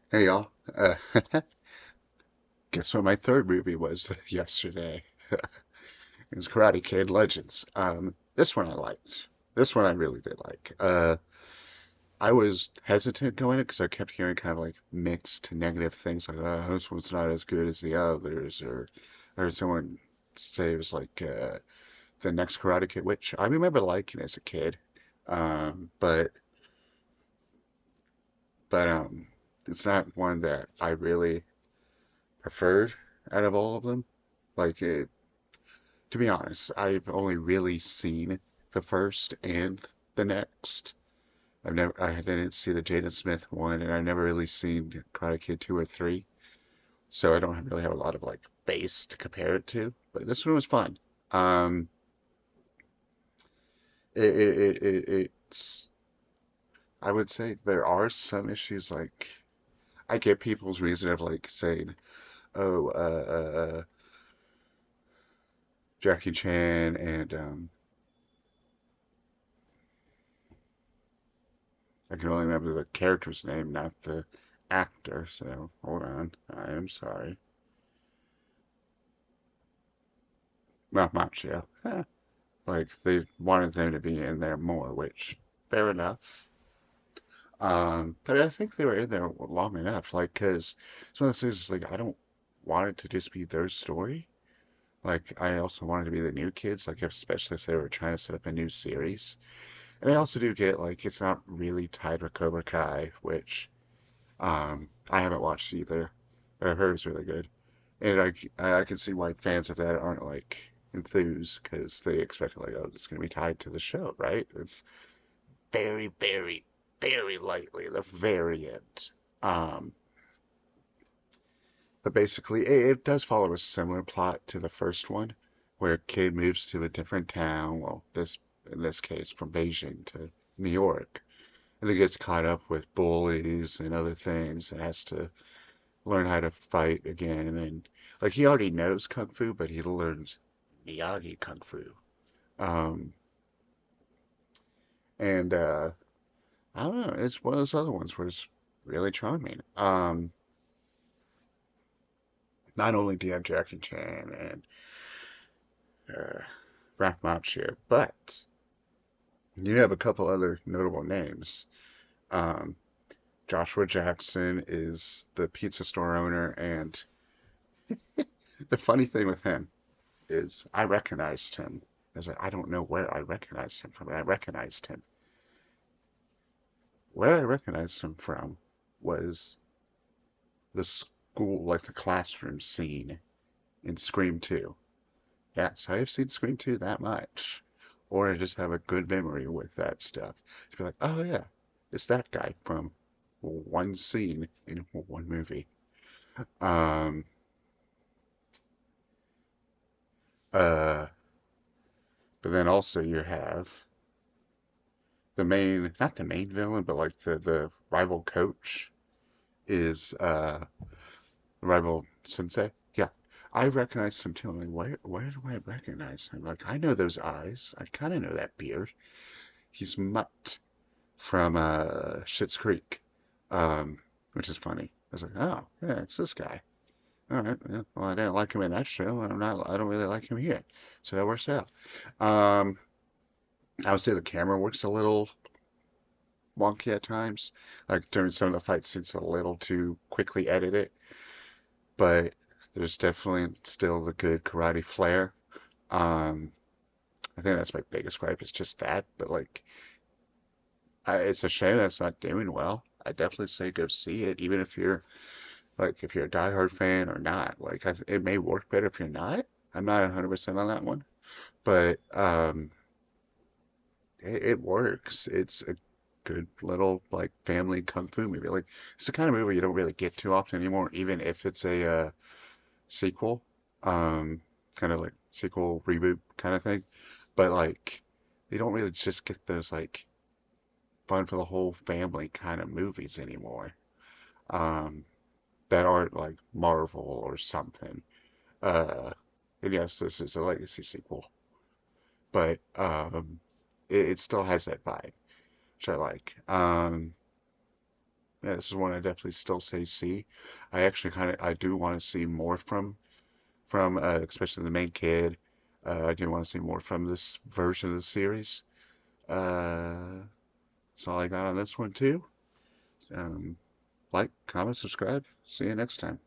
Hey y'all. Guess what my third movie was yesterday? It was Karate Kid Legends. This one I liked. This one I really did like. I was hesitant going it because I kept hearing kind of like mixed negative things like, this one's not as good as the others, or I heard someone say it was like the next Karate Kid, which I remember liking as a kid. But but it's not one that I really preferred out of all of them. Like it, to be honest, I've only really seen the first and the next. I didn't see the Jaden Smith one, and I've never really seen Karate Kid 2 or 3, so I don't really have a lot of like base to compare it to. But this one was fun. Um, it's, I would say there are some issues like, I get people's reason of like saying, oh, Jackie Chan and I can only remember the character's name, not the actor. So hold on. I am sorry. Not much, yeah. Like they wanted them to be in there more, which fair enough. But I think they were in there long enough. Like, cause it's one of those things. Like, I don't want it to just be their story. Like, I also wanted to be the new kids. Like, especially if they were trying to set up a new series. And I also do get like it's not really tied with Cobra Kai, which I haven't watched either, but I've heard it's really good. And I can see why fans of that aren't like enthused because they expect like, oh, it's gonna be tied to the show, right? It's very, very, very lightly the very end. Um, but basically, it does follow a similar plot to the first one, where a kid moves to a different town. Well, this in this case from Beijing to New York, and he gets caught up with bullies and other things, and has to learn how to fight again. And like he already knows kung fu, but he learns Miyagi kung fu. Um, and I don't know, it's one of those other ones where it's really charming. Not only do you have Jackie Chan and uh, Ralph Macchio, but you have a couple other notable names. Um, Joshua Jackson is the pizza store owner, and the funny thing with him is I recognized him. I don't know where I recognized him from, but I recognized him. Where I recognized him from was the school, like the classroom scene in Scream 2. Yes, I have seen Scream 2 that much. Or I just have a good memory with that stuff. To be like, oh yeah, it's that guy from one scene in one movie. Um, uh, but then also you have the main, not the main villain, but like the rival coach is rival sensei. Yeah, I recognize him too. I'm like, where do I recognize him? Like, I know those eyes. I kind of know that beard. He's Mutt from Schitt's Creek, um, which is funny. I was like, oh, yeah, it's this guy. All right, yeah, well, I didn't like him in that show, and I don't really like him here, so that works out. Um, I would say the camera works a little wonky at times, like during some of the fight scenes, a little too quickly edited, but there's definitely still the good karate flair. Um, I think that's my biggest gripe is just that, but like, it's a shame that it's not doing well. I definitely say go see it, even if you're like if you're a diehard fan or not. Like it may work better if you're not. I'm not 100% on that one, but it works. It's a good little like family kung fu movie. Like it's the kind of movie you don't really get too often anymore, even if it's a sequel, um, kind of like sequel reboot kind of thing. But like you don't really just get those like fun for the whole family kind of movies anymore. Um, that aren't like Marvel or something. Uh, and yes, this is a legacy sequel, but it still has that vibe, which I like. Yeah, this is one I definitely still say C. I actually I do want to see more from especially the main kid. I do want to see more from this version of the series. Uh, that's all I got on this one too. Um, like, comment, subscribe. See you next time.